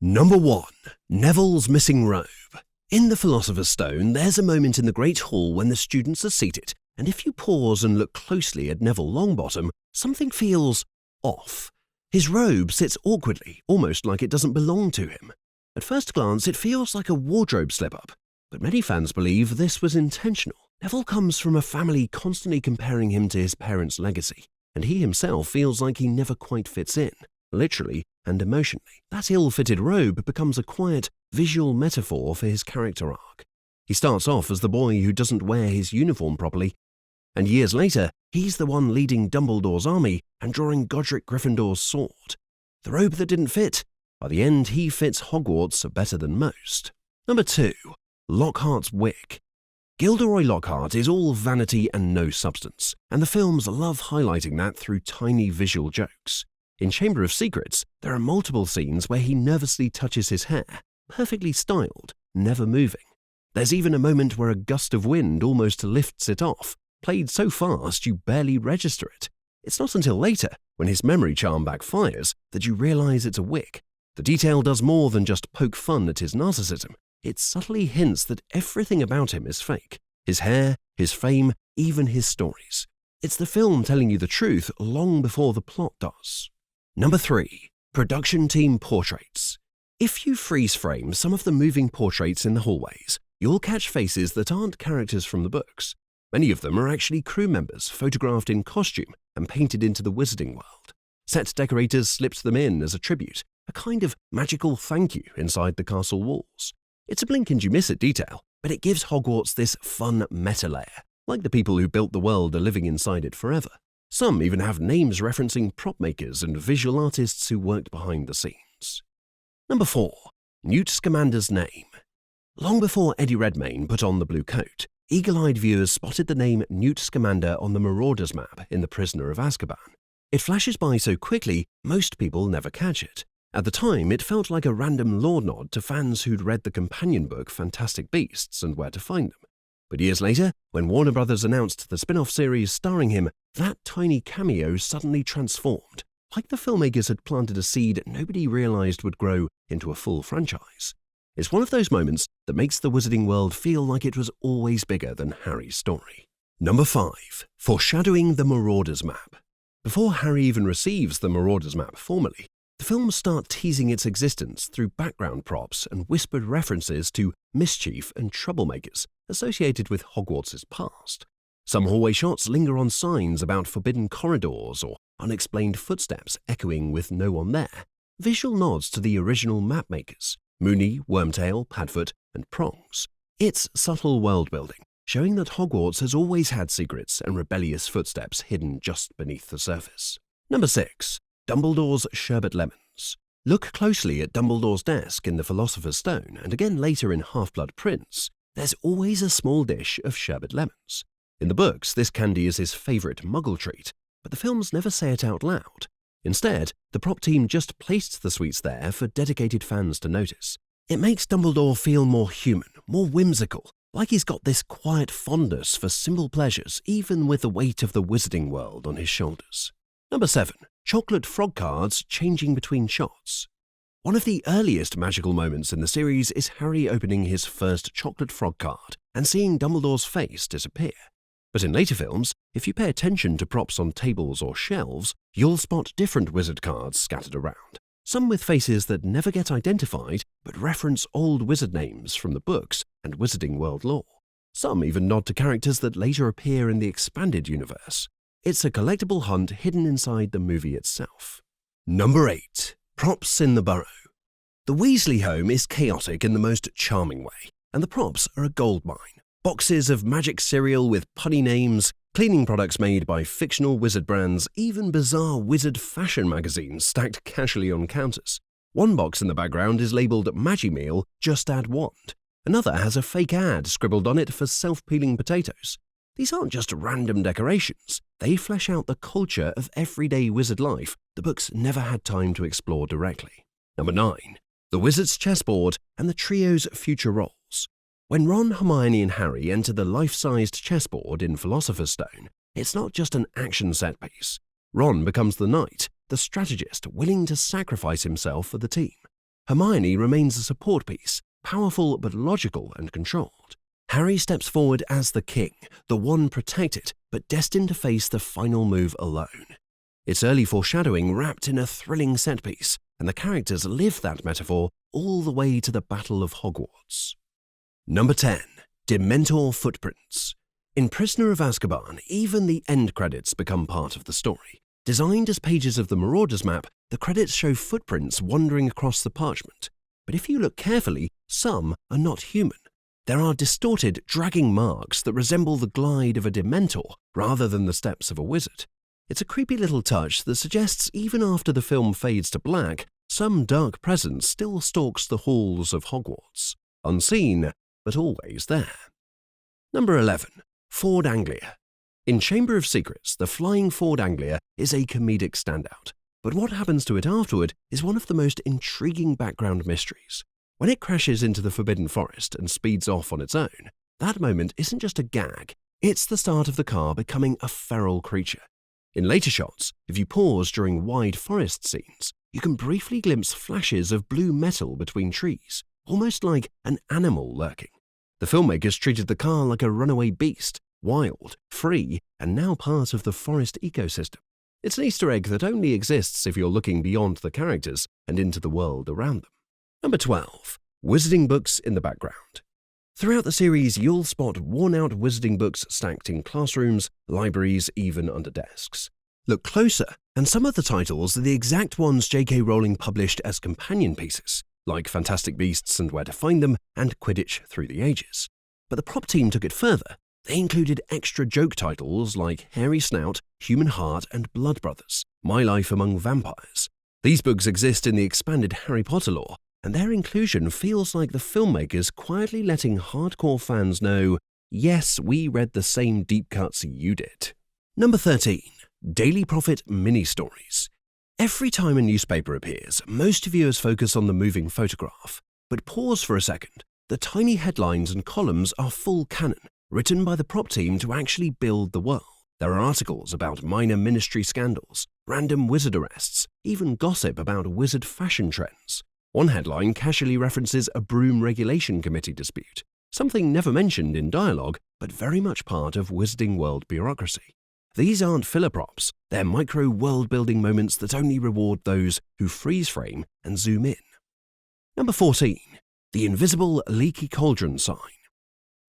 Number 1. Neville's missing robe. In the Philosopher's Stone, there's a moment in the Great Hall when the students are seated, and if you pause and look closely at Neville Longbottom, something feels off. His robe sits awkwardly, almost like it doesn't belong to him. At first glance, it feels like a wardrobe slip-up, but many fans believe this was intentional. Neville comes from a family constantly comparing him to his parents' legacy, and he himself feels like he never quite fits in, literally and emotionally. That ill-fitted robe becomes a quiet, visual metaphor for his character arc. He starts off as the boy who doesn't wear his uniform properly, and years later, he's the one leading Dumbledore's army and drawing Godric Gryffindor's sword. The robe that didn't fit. By the end, he fits Hogwarts better than most. Number 2. Lockhart's wig. Gilderoy Lockhart is all vanity and no substance, and the films love highlighting that through tiny visual jokes. In Chamber of Secrets, there are multiple scenes where he nervously touches his hair, perfectly styled, never moving. There's even a moment where a gust of wind almost lifts it off, played so fast you barely register it. It's not until later, when his memory charm backfires, that you realize it's a wig. The detail does more than just poke fun at his narcissism. It subtly hints that everything about him is fake. His hair, his fame, even his stories. It's the film telling you the truth long before the plot does. Number 3. Production team portraits. If you freeze frame some of the moving portraits in the hallways, you'll catch faces that aren't characters from the books. Many of them are actually crew members photographed in costume and painted into the wizarding world. Set decorators slipped them in as a tribute, a kind of magical thank you inside the castle walls. It's a blink and you miss it detail, but it gives Hogwarts this fun meta layer, like the people who built the world are living inside it forever. Some even have names referencing prop makers and visual artists who worked behind the scenes. Number 4. Newt Scamander's name. Long before Eddie Redmayne put on the blue coat, eagle-eyed viewers spotted the name Newt Scamander on the Marauders map in The Prisoner of Azkaban. It flashes by so quickly, most people never catch it. At the time, it felt like a random lore nod to fans who'd read the companion book Fantastic Beasts and Where to Find Them. But years later, when Warner Brothers announced the spin-off series starring him, that tiny cameo suddenly transformed, like the filmmakers had planted a seed nobody realized would grow into a full franchise. It's one of those moments that makes the wizarding world feel like it was always bigger than Harry's story. Number 5. Foreshadowing the Marauders map. Before Harry even receives the Marauders map formally, the films start teasing its existence through background props and whispered references to mischief and troublemakers associated with Hogwarts' past. Some hallway shots linger on signs about forbidden corridors or unexplained footsteps echoing with no one there. Visual nods to the original map makers, Moony, Wormtail, Padfoot, and Prongs. It's subtle world-building, showing that Hogwarts has always had secrets and rebellious footsteps hidden just beneath the surface. Number 6. Dumbledore's Sherbet Lemons. Look closely at Dumbledore's desk in The Philosopher's Stone and again later in Half-Blood Prince. There's always a small dish of sherbet lemons. In the books, this candy is his favourite muggle treat, but the films never say it out loud. Instead, the prop team just placed the sweets there for dedicated fans to notice. It makes Dumbledore feel more human, more whimsical, like he's got this quiet fondness for simple pleasures even with the weight of the wizarding world on his shoulders. Number 7. Chocolate frog cards changing between shots. One of the earliest magical moments in the series is Harry opening his first chocolate frog card and seeing Dumbledore's face disappear. But in later films, if you pay attention to props on tables or shelves, you'll spot different wizard cards scattered around. Some with faces that never get identified but reference old wizard names from the books and wizarding world lore. Some even nod to characters that later appear in the expanded universe. It's a collectible hunt hidden inside the movie itself. Number 8. Props in the Burrow. The Weasley home is chaotic in the most charming way, and the props are a goldmine. Boxes of magic cereal with punny names, cleaning products made by fictional wizard brands, even bizarre wizard fashion magazines stacked casually on counters. One box in the background is labelled Magimeal, Just Add Wand. Another has a fake ad scribbled on it for self-peeling potatoes. These aren't just random decorations. They flesh out the culture of everyday wizard life the books never had time to explore directly. Number 9. The Wizard's Chessboard and the trio's future roles. When Ron, Hermione and Harry enter the life-sized chessboard in Philosopher's Stone, it's not just an action set piece. Ron becomes the knight, the strategist willing to sacrifice himself for the team. Hermione remains a support piece, powerful but logical and controlled. Harry steps forward as the king, the one protected, but destined to face the final move alone. It's early foreshadowing wrapped in a thrilling set piece, and the characters live that metaphor all the way to the Battle of Hogwarts. Number 10. Dementor Footprints. In Prisoner of Azkaban, even the end credits become part of the story. Designed as pages of the Marauders map, the credits show footprints wandering across the parchment. But if you look carefully, some are not human. There are distorted, dragging marks that resemble the glide of a Dementor rather than the steps of a wizard. It's a creepy little touch that suggests even after the film fades to black, some dark presence still stalks the halls of Hogwarts. Unseen, but always there. Number 11. Ford Anglia. In Chamber of Secrets, the flying Ford Anglia is a comedic standout, but what happens to it afterward is one of the most intriguing background mysteries. When it crashes into the Forbidden Forest and speeds off on its own, that moment isn't just a gag, it's the start of the car becoming a feral creature. In later shots, if you pause during wide forest scenes, you can briefly glimpse flashes of blue metal between trees, almost like an animal lurking. The filmmakers treated the car like a runaway beast, wild, free, and now part of the forest ecosystem. It's an Easter egg that only exists if you're looking beyond the characters and into the world around them. Number 12. Wizarding books in the background. Throughout the series, you'll spot worn-out wizarding books stacked in classrooms, libraries, even under desks. Look closer, and some of the titles are the exact ones J.K. Rowling published as companion pieces, like Fantastic Beasts and Where to Find Them and Quidditch Through the Ages. But the prop team took it further. They included extra joke titles like Hairy Snout, Human Heart, and Blood Brothers, My Life Among Vampires. These books exist in the expanded Harry Potter lore, and their inclusion feels like the filmmakers quietly letting hardcore fans know, yes, we read the same deep cuts you did. Number 13. Daily Prophet Mini-Stories. Every time a newspaper appears, most viewers focus on the moving photograph. But pause for a second. The tiny headlines and columns are full canon, written by the prop team to actually build the world. There are articles about minor ministry scandals, random wizard arrests, even gossip about wizard fashion trends. One headline casually references a broom regulation committee dispute, something never mentioned in dialogue, but very much part of Wizarding World bureaucracy. These aren't filler props, they're micro world-building moments that only reward those who freeze frame and zoom in. Number 14. The invisible leaky cauldron sign.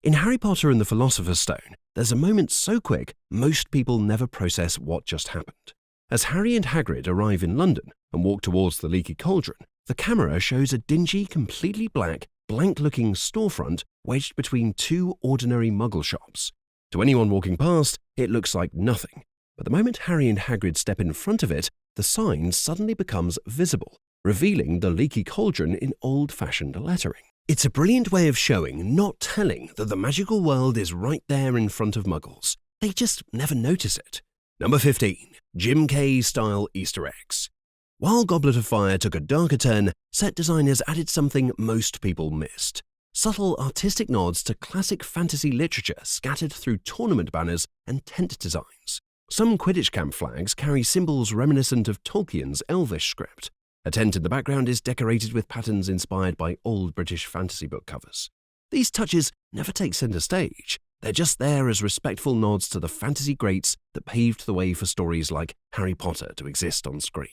In Harry Potter and the Philosopher's Stone, there's a moment so quick most people never process what just happened. As Harry and Hagrid arrive in London and walk towards the leaky cauldron, the camera shows a dingy, completely black, blank-looking storefront wedged between two ordinary muggle shops. To anyone walking past, it looks like nothing, but the moment Harry and Hagrid step in front of it, the sign suddenly becomes visible, revealing the leaky cauldron in old-fashioned lettering. It's a brilliant way of showing, not telling, that the magical world is right there in front of muggles. They just never notice it. Number 15. Jim Kay-style Easter eggs. While Goblet of Fire took a darker turn, set designers added something most people missed. Subtle artistic nods to classic fantasy literature scattered through tournament banners and tent designs. Some Quidditch camp flags carry symbols reminiscent of Tolkien's Elvish script. A tent in the background is decorated with patterns inspired by old British fantasy book covers. These touches never take center stage. They're just there as respectful nods to the fantasy greats that paved the way for stories like Harry Potter to exist on screen.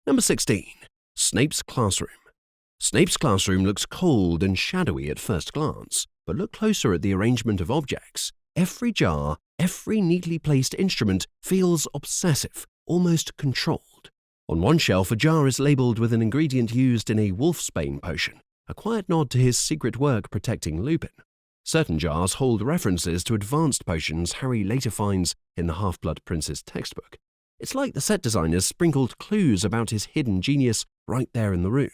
Number 16. Snape's Classroom. Snape's classroom looks cold and shadowy at first glance, but look closer at the arrangement of objects. Every jar, every neatly placed instrument feels obsessive, almost controlled. On one shelf, a jar is labelled with an ingredient used in a wolfsbane potion, a quiet nod to his secret work protecting Lupin. Certain jars hold references to advanced potions Harry later finds in the Half-Blood Prince's textbook. It's like the set designers sprinkled clues about his hidden genius right there in the room.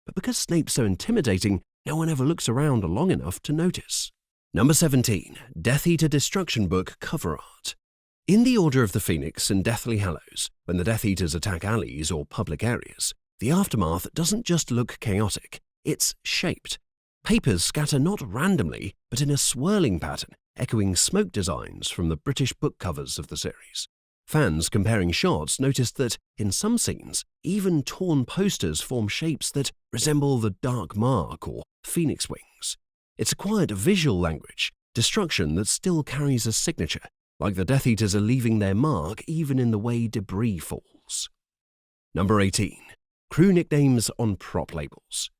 But because Snape's so intimidating, no one ever looks around long enough to notice. Number 17. Death Eater Destruction Book cover art. In the Order of the Phoenix and Deathly Hallows, when the Death Eaters attack alleys or public areas, the aftermath doesn't just look chaotic, it's shaped. Papers scatter not randomly, but in a swirling pattern, echoing smoke designs from the British book covers of the series. Fans comparing shots noticed that, in some scenes, even torn posters form shapes that resemble the Dark Mark or Phoenix Wings. It's a quiet visual language, destruction that still carries a signature, like the Death Eaters are leaving their mark even in the way debris falls. Number 18. Crew nicknames on prop labels.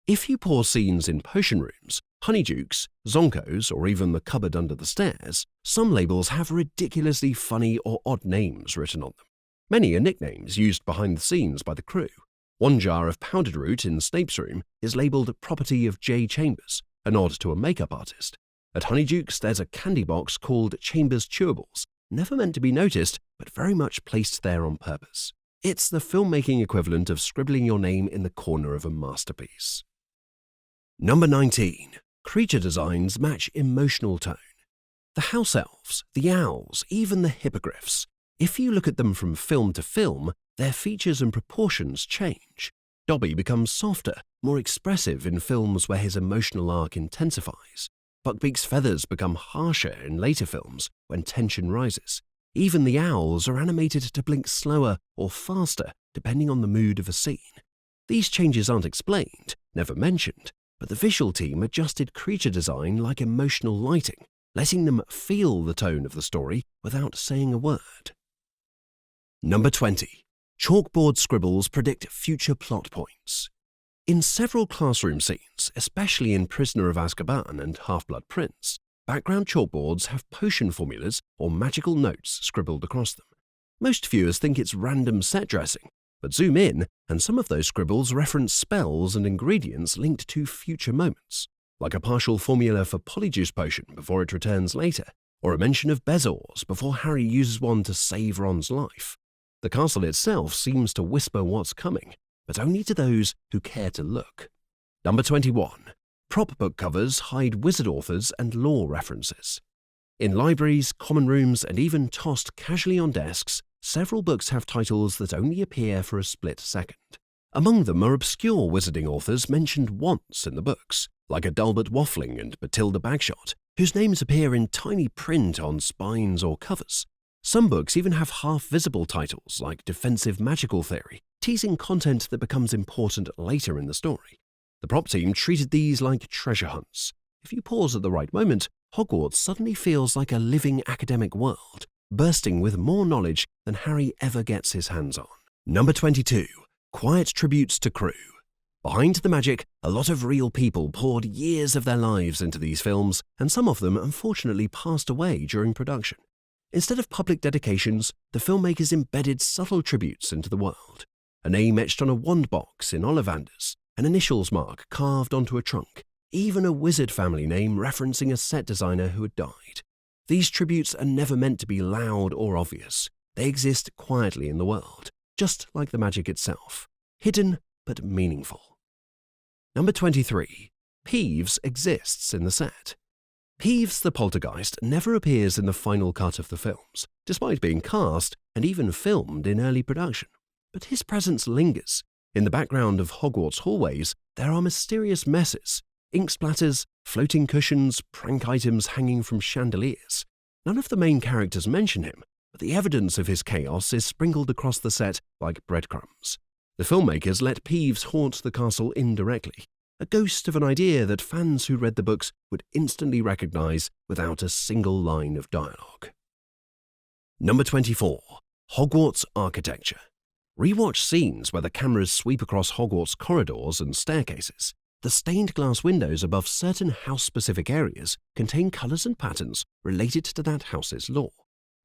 If you pause scenes in potion rooms, honeydukes, zonkos, or even the cupboard under the stairs, some labels have ridiculously funny or odd names written on them. Many are nicknames used behind the scenes by the crew. One jar of powdered root in Snape's room is labelled Property of J. Chambers, a nod to a makeup artist. At Honeydukes, there's a candy box called Chambers Chewables, never meant to be noticed, but very much placed there on purpose. It's the filmmaking equivalent of scribbling your name in the corner of a masterpiece. Number 19. Creature designs match emotional tone. The house elves, the owls, even the hippogriffs. If you look at them from film to film, their features and proportions change. Dobby becomes softer, more expressive in films where his emotional arc intensifies. Buckbeak's feathers become harsher in later films when tension rises. Even the owls are animated to blink slower or faster depending on the mood of a scene. These changes aren't explained, never mentioned, but the visual team adjusted creature design like emotional lighting, letting them feel the tone of the story without saying a word. Number 20. Chalkboard scribbles predict future plot points. In several classroom scenes, especially in Prisoner of Azkaban and Half-Blood Prince, background chalkboards have potion formulas or magical notes scribbled across them. Most viewers think it's random set dressing, but zoom in and some of those scribbles reference spells and ingredients linked to future moments, like a partial formula for Polyjuice Potion before it returns later, or a mention of Bezoars before Harry uses one to save Ron's life. The castle itself seems to whisper what's coming, but only to those who care to look. Number 21. Prop book covers hide wizard authors and lore references. In libraries, common rooms, and even tossed casually on desks, several books have titles that only appear for a split second. Among them are obscure wizarding authors mentioned once in the books, like Adalbert Waffling and Matilda Bagshot, whose names appear in tiny print on spines or covers. Some books even have half-visible titles like Defensive Magical Theory, teasing content that becomes important later in the story. The prop team treated these like treasure hunts. If you pause at the right moment, Hogwarts suddenly feels like a living academic world, bursting with more knowledge than Harry ever gets his hands on. Number 22. Quiet tributes to crew. Behind the magic, a lot of real people poured years of their lives into these films, and some of them unfortunately passed away during production. Instead of public dedications, the filmmakers embedded subtle tributes into the world. A name etched on a wand box in Ollivanders, an initials mark carved onto a trunk, even a wizard family name referencing a set designer who had died. These tributes are never meant to be loud or obvious. They exist quietly in the world, just like the magic itself, hidden but meaningful. Number 23. Peeves exists in the set. Peeves the Poltergeist never appears in the final cut of the films, despite being cast and even filmed in early production. But his presence lingers. In the background of Hogwarts hallways, there are mysterious messes, ink splatters, floating cushions, prank items hanging from chandeliers. None of the main characters mention him, but the evidence of his chaos is sprinkled across the set like breadcrumbs. The filmmakers let Peeves haunt the castle indirectly, a ghost of an idea that fans who read the books would instantly recognize without a single line of dialogue. Number 24. Hogwarts architecture. Rewatch scenes where the cameras sweep across Hogwarts corridors and staircases. The stained glass windows above certain house-specific areas contain colours and patterns related to that house's lore.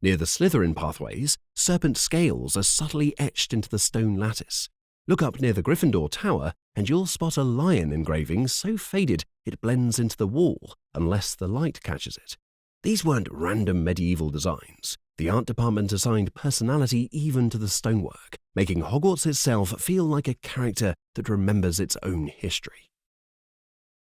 Near the Slytherin pathways, serpent scales are subtly etched into the stone lattice. Look up near the Gryffindor tower and you'll spot a lion engraving so faded it blends into the wall unless the light catches it. These weren't random medieval designs. The art department assigned personality even to the stonework, making Hogwarts itself feel like a character that remembers its own history.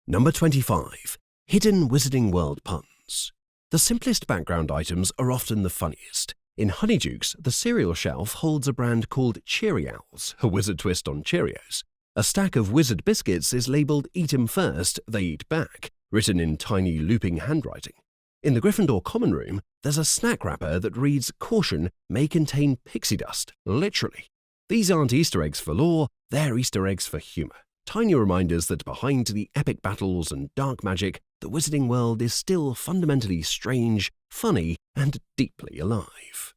Number 25. Hidden Wizarding World puns. The simplest background items are often the funniest. In Honeydukes, the cereal shelf holds a brand called Cheery Owls, a wizard twist on Cheerios. A stack of wizard biscuits is labelled Eat 'em first, they eat back, written in tiny looping handwriting. In the Gryffindor common room, there's a snack wrapper that reads, "Caution, may contain pixie dust," literally. These aren't Easter eggs for lore, they're Easter eggs for humour. Tiny reminders that behind the epic battles and dark magic, the wizarding world is still fundamentally strange, funny, and deeply alive.